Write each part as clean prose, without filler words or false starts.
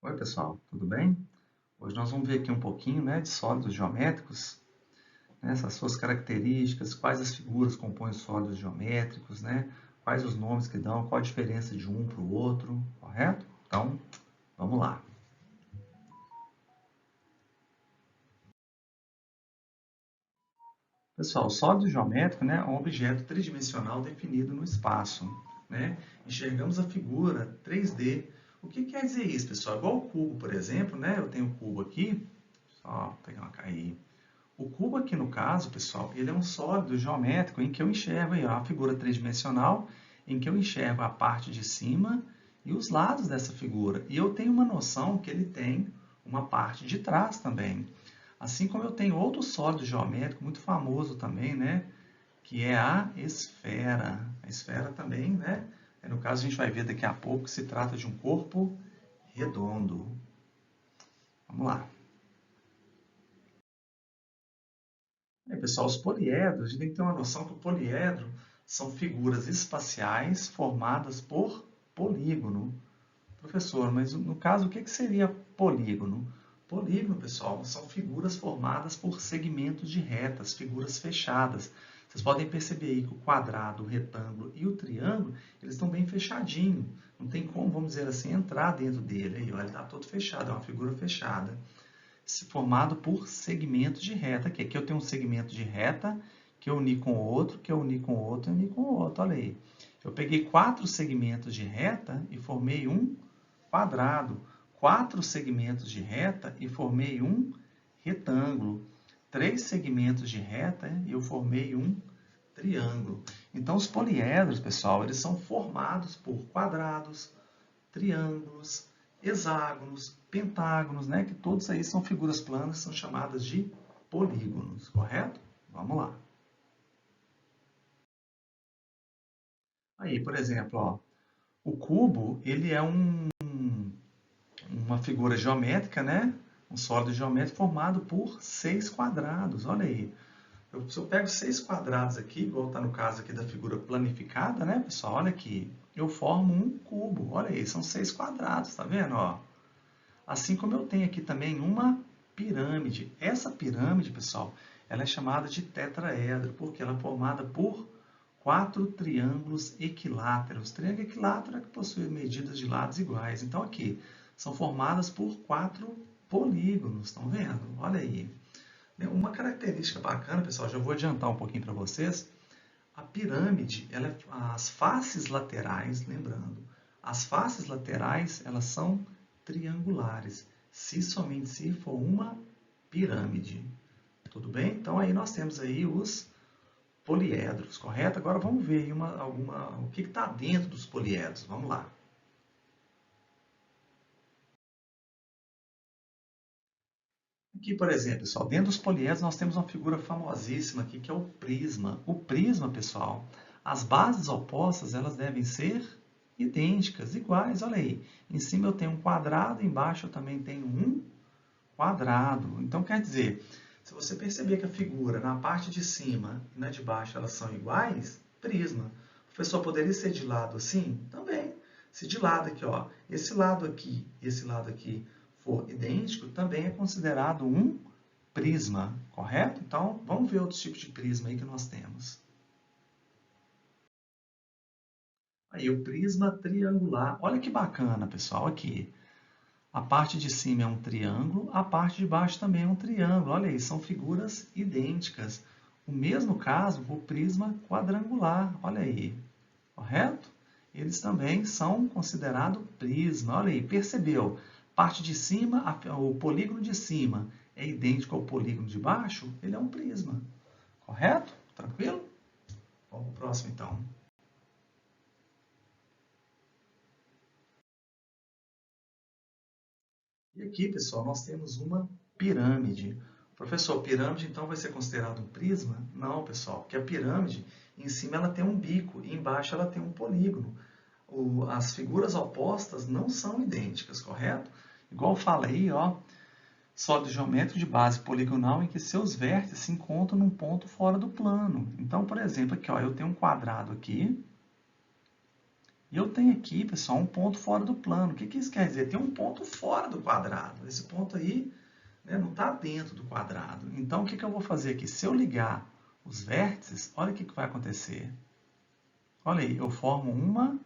Oi, pessoal, tudo bem? Hoje nós vamos ver aqui um pouquinho, de sólidos geométricos, essas suas características, quais as figuras compõem os sólidos geométricos, quais os nomes que dão, qual a diferença de um para o outro, correto? Então, vamos lá. Pessoal, o sólido geométrico, é um objeto tridimensional definido no espaço, Enxergamos a figura 3D. O que quer dizer isso, pessoal? Igual o cubo, por exemplo, Eu tenho o cubo aqui, só pegar uma cair. O cubo aqui no caso, pessoal, ele é um sólido geométrico em que eu enxergo aí, ó, a figura tridimensional, em que eu enxergo a parte de cima e os lados dessa figura. E eu tenho uma noção que ele tem uma parte de trás também. Assim como eu tenho outro sólido geométrico muito famoso também, que é a esfera. A esfera também, no caso a gente vai ver daqui a pouco que se trata de um corpo redondo. Vamos lá. Pessoal, os poliedros, a gente tem que ter uma noção que o poliedro são figuras espaciais formadas por polígono. Professor, mas no caso, o que seria polígono? Polígono, pessoal, são figuras formadas por segmentos de retas, figuras fechadas. Vocês podem perceber aí que o quadrado, o retângulo e o triângulo, eles estão bem fechadinhos. Não tem como, vamos dizer assim, entrar dentro dele. Aí, ó, ele está todo fechado, é uma figura fechada formado por segmentos de reta. Aqui eu tenho um segmento de reta que eu uni com o outro, que eu uni com o outro, e uni com o outro. Olha aí. Eu peguei 4 segmentos de reta e formei um quadrado. 4 segmentos de reta e formei um retângulo. 3 segmentos de reta e eu formei um triângulo. Então, os poliedros, pessoal, eles são formados por quadrados, triângulos, hexágonos, pentágonos, que todos aí são figuras planas, são chamadas de polígonos, correto? Vamos lá. Aí, por exemplo, ó, o cubo, ele é uma figura geométrica, um sólido geométrico formado por 6 quadrados, olha aí. Se eu pego 6 quadrados aqui, igual está no caso aqui da figura planificada, pessoal? Olha aqui, eu formo um cubo, olha aí, são 6 quadrados, tá vendo, ó? Assim como eu tenho aqui também uma pirâmide. Essa pirâmide, pessoal, ela é chamada de tetraedro, porque ela é formada por 4 triângulos equiláteros. Triângulo equilátero é que possui medidas de lados iguais. Então, aqui, são formadas por 4 polígonos. Estão vendo? Olha aí. Uma característica bacana, pessoal, já vou adiantar um pouquinho para vocês. A pirâmide, as faces laterais, lembrando, as faces laterais, elas são triangulares, se somente se for uma pirâmide. Tudo bem? Então, aí nós temos aí os poliedros, correto? Agora vamos ver aí o que está dentro dos poliedros. Vamos lá. Aqui, por exemplo, pessoal, dentro dos poliedros nós temos uma figura famosíssima aqui, que é o prisma. O prisma, pessoal, as bases opostas, elas devem ser idênticas, iguais. Olha aí, em cima eu tenho um quadrado, embaixo eu também tenho um quadrado. Então, quer dizer, se você perceber que a figura na parte de cima e na de baixo elas são iguais, prisma. O professor poderia ser de lado assim? Também. Se de lado aqui, ó, esse lado aqui for idêntico, também é considerado um prisma, correto? Então, vamos ver outros tipos de prisma aí que nós temos. Aí, o prisma triangular. Olha que bacana, pessoal, aqui. A parte de cima é um triângulo, a parte de baixo também é um triângulo. Olha aí, são figuras idênticas. O mesmo caso, o prisma quadrangular. Olha aí, correto? Eles também são considerados prisma. Olha aí, percebeu? Parte de cima, o polígono de cima é idêntico ao polígono de baixo, ele é um prisma. Correto? Tranquilo? Vamos para o próximo, então. E aqui, pessoal, nós temos uma pirâmide. Professor, pirâmide então vai ser considerado um prisma? Não, pessoal, porque a pirâmide, em cima ela tem um bico e embaixo ela tem um polígono. As figuras opostas não são idênticas, correto? Igual fala aí, ó, sólido geométrico de base poligonal em que seus vértices se encontram num ponto fora do plano. Então, por exemplo, aqui, ó, eu tenho um quadrado aqui E eu tenho aqui, pessoal, um ponto fora do plano. O que isso quer dizer? Tem um ponto fora do quadrado. Esse ponto aí, né, não está dentro do quadrado. Então, o que eu vou fazer aqui? Se eu ligar os vértices, olha o que vai acontecer. Olha aí, eu formo uma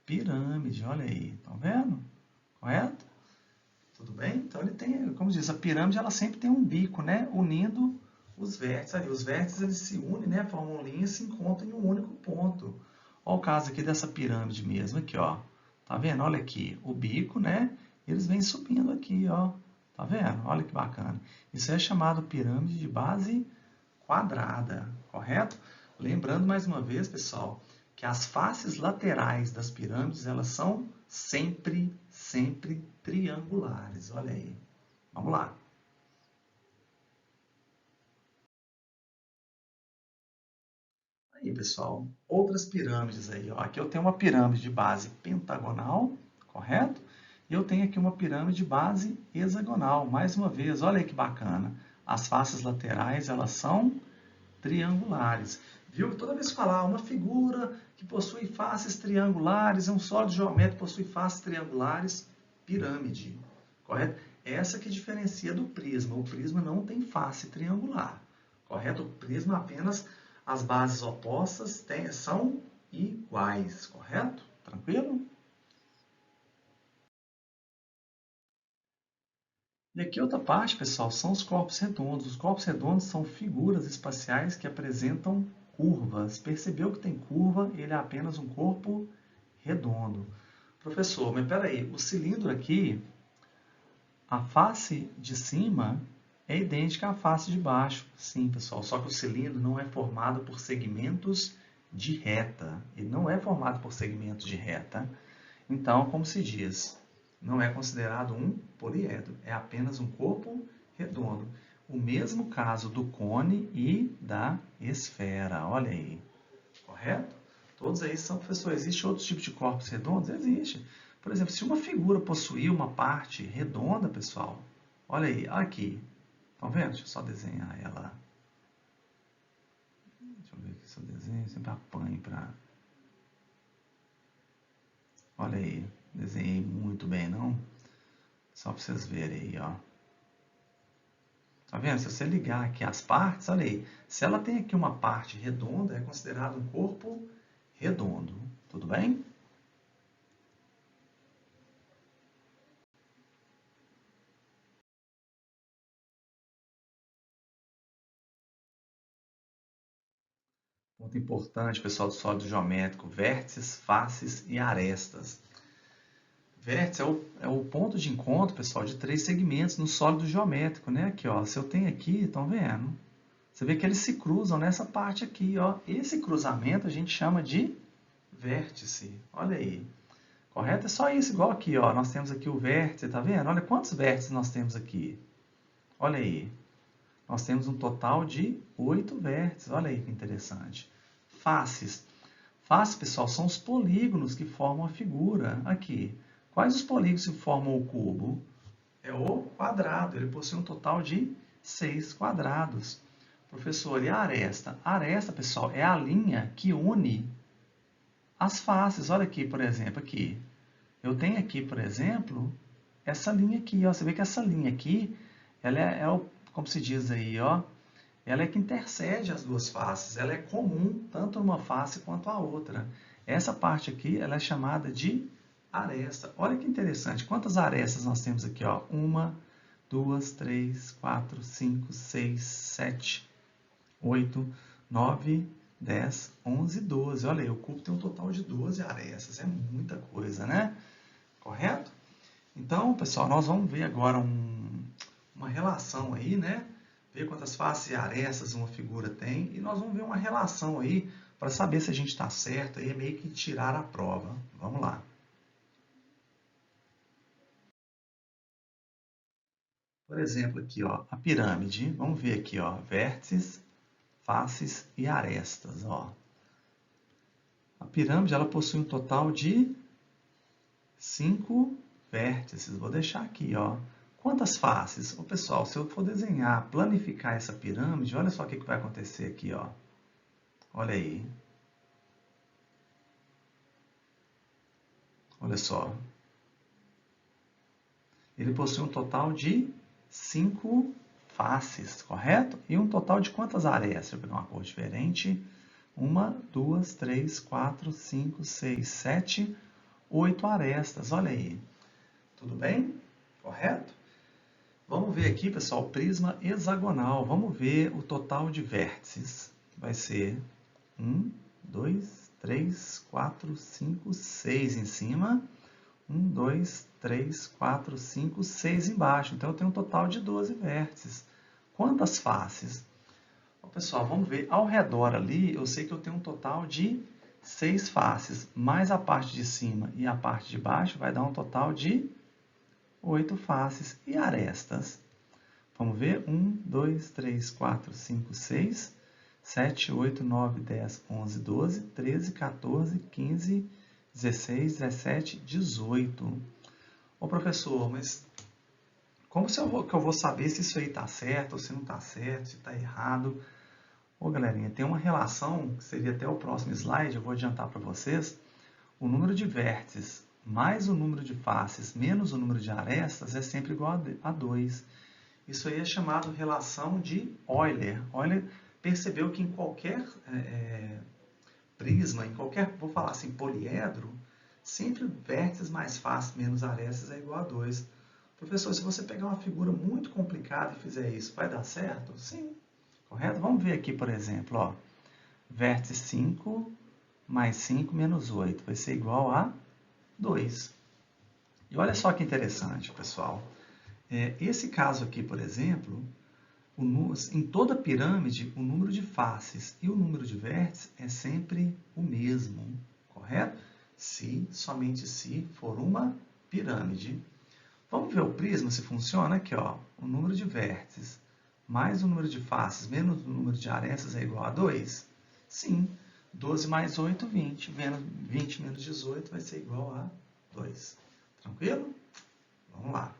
pirâmide. Olha aí, estão vendo? Correto? Tudo bem? Então, ele tem, como diz, a pirâmide ela sempre tem um bico, né, unindo os vértices. Ali, os vértices eles se unem, né, formam linha e se encontram em um único ponto. Olha o caso aqui dessa pirâmide mesmo, aqui, ó. Tá vendo? Olha aqui, o bico, né? Eles vêm subindo aqui, ó. Tá vendo? Olha que bacana. Isso é chamado pirâmide de base quadrada, correto? Lembrando mais uma vez, pessoal, que as faces laterais das pirâmides, elas são sempre triangulares. Olha aí. Vamos lá. Aí, pessoal, outras pirâmides aí, ó. Aqui eu tenho uma pirâmide de base pentagonal, correto? E eu tenho aqui uma pirâmide de base hexagonal. Mais uma vez, olha aí que bacana. As faces laterais, elas são triangulares. Viu que toda vez que falar uma figura que possui faces triangulares, é um sólido geométrico que possui faces triangulares, pirâmide, correto? Essa que diferencia do prisma. O prisma não tem face triangular, correto? O prisma apenas as bases opostas são iguais, correto? Tranquilo? E aqui outra parte, pessoal, são os corpos redondos. Os corpos redondos são figuras espaciais que apresentam curvas. Percebeu que tem curva, ele é apenas um corpo redondo. Professor, mas peraí, o cilindro aqui, a face de cima é idêntica à face de baixo. Sim, pessoal, só que o cilindro não é formado por segmentos de reta. Ele não é formado por segmentos de reta. Então, como se diz, não é considerado um poliedro, é apenas um corpo redondo. O mesmo caso do cone e da esfera. Olha aí, correto? Todos aí são, professor, existe outro tipo de corpos redondos? Existe. Por exemplo, se uma figura possuir uma parte redonda, pessoal, olha aí, aqui. Estão vendo? Deixa eu só desenhar ela. Deixa eu ver aqui se eu desenho, sempre apanho para... Olha aí, desenhei muito bem, não? Só para vocês verem aí, ó. Tá vendo? Se você ligar aqui as partes, olha aí. Se ela tem aqui uma parte redonda, é considerado um corpo redondo. Tudo bem? Ponto importante, pessoal, do sólido geométrico: vértices, faces e arestas. Vértice é o ponto de encontro, pessoal, de três segmentos no sólido geométrico, né? Aqui, ó. Se eu tenho aqui, estão vendo? Você vê que eles se cruzam nessa parte aqui, ó. Esse cruzamento a gente chama de vértice. Olha aí. Correto? É só isso, igual aqui, ó. Nós temos aqui o vértice, tá vendo? Olha quantos vértices nós temos aqui. Olha aí. Nós temos um total de 8 vértices. Olha aí que interessante. Faces. Faces, pessoal, são os polígonos que formam a figura. Aqui. Quais os polígonos que formam o cubo? É o quadrado. Ele possui um total de 6 quadrados. Professor, e a aresta? A aresta, pessoal, é a linha que une as faces. Olha aqui, por exemplo, aqui. Eu tenho aqui, por exemplo, essa linha aqui, ó. Você vê que essa linha aqui, ela como se diz aí, ó, ela é que intercede as duas faces. Ela é comum tanto numa face quanto a outra. Essa parte aqui, ela é chamada de aresta. Olha que interessante. Quantas arestas nós temos aqui, ó? 1, 2, 3, 4, 5, 6, 7, 8, 9, 10, 11, 12. Olha aí, o cubo tem um total de 12 arestas. É muita coisa, né? Correto? Então, pessoal, nós vamos ver agora uma relação aí, né? Ver quantas faces e arestas uma figura tem. E nós vamos ver uma relação aí para saber se a gente está certo. Aí é meio que tirar a prova. Vamos lá. Por exemplo, aqui, ó, a pirâmide. Vamos ver aqui, ó, vértices, faces e arestas, ó. A pirâmide ela possui um total de 5 vértices. Vou deixar aqui, ó. Quantas faces? Ô, pessoal, se eu for desenhar, planificar essa pirâmide, olha só o que vai acontecer aqui, ó. Olha aí. Olha só. Ele possui um total de 5 faces, correto? E um total de quantas arestas? Deixa eu pegar uma cor diferente. 1, 2, 3, 4, 5, 6, 7, 8 arestas. Olha aí. Tudo bem? Correto? Vamos ver aqui, pessoal, o prisma hexagonal. Vamos ver o total de vértices. Vai ser 1, 2, 3, 4, 5, 6 em cima. 1, 2, 3, 4, 5, 6 embaixo. Então, eu tenho um total de 12 vértices. Quantas faces? Bom, pessoal, vamos ver. Ao redor ali, eu sei que eu tenho um total de 6 faces. Mais a parte de cima e a parte de baixo vai dar um total de 8 faces. E arestas? Vamos ver. 1, 2, 3, 4, 5, 6, 7, 8, 9, 10, 11, 12, 13, 14, 15, 16, 17, 18. Ô professor, mas como que eu vou saber se isso aí está certo ou se não está certo, se está errado? Ô galerinha, tem uma relação, que seria até o próximo slide, eu vou adiantar para vocês. O número de vértices mais o número de faces menos o número de arestas é sempre igual a 2. Isso aí é chamado relação de Euler. Euler percebeu que em qualquer prisma, em qualquer, vou falar assim, poliedro, sempre vértices mais faces menos arestas é igual a 2. Professor, se você pegar uma figura muito complicada e fizer isso, vai dar certo? Sim. Correto? Vamos ver aqui, por exemplo, ó, vértice 5 mais 5 menos 8 vai ser igual a 2. E olha só que interessante, pessoal. Esse caso aqui, por exemplo, em toda pirâmide, o número de faces e o número de vértices é sempre o mesmo, correto? Se, somente se, for uma pirâmide. Vamos ver o prisma se funciona aqui, ó. O número de vértices mais o número de faces menos o número de arestas é igual a 2? Sim. 12 mais 8, 20. 20 menos 18 vai ser igual a 2. Tranquilo? Vamos lá.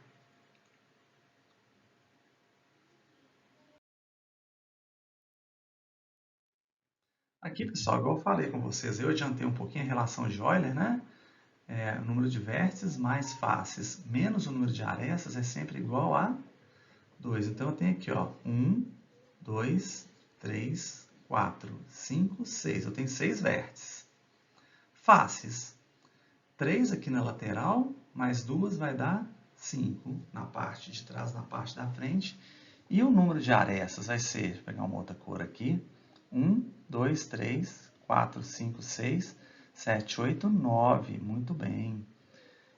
Aqui, pessoal, igual eu falei com vocês, eu adiantei um pouquinho a relação de Euler, né? O número de vértices mais faces menos o número de arestas é sempre igual a 2. Então, eu tenho aqui, ó, 1, 2, 3, 4, 5, 6. Eu tenho 6 vértices. Faces. 3 aqui na lateral, mais 2 vai dar 5 na parte de trás, na parte da frente. E o número de arestas vai ser, vou pegar uma outra cor aqui, 1, 2, 3, 4, 5, 6, 7, 8, 9. Muito bem.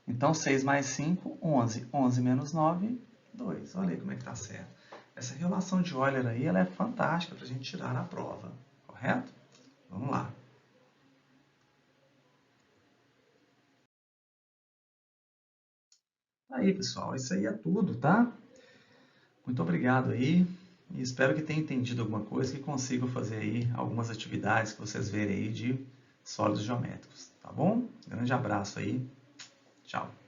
Então, 6 mais 5, 11. 11 menos 9, 2. Olha aí como é que está certo. Essa relação de Euler aí, ela é fantástica para a gente tirar na prova, correto? Vamos lá. Aí, pessoal, isso aí é tudo, tá? Muito obrigado aí. E espero que tenha entendido alguma coisa, que consigam fazer aí algumas atividades que vocês verem aí de sólidos geométricos, tá bom? Grande abraço aí. Tchau.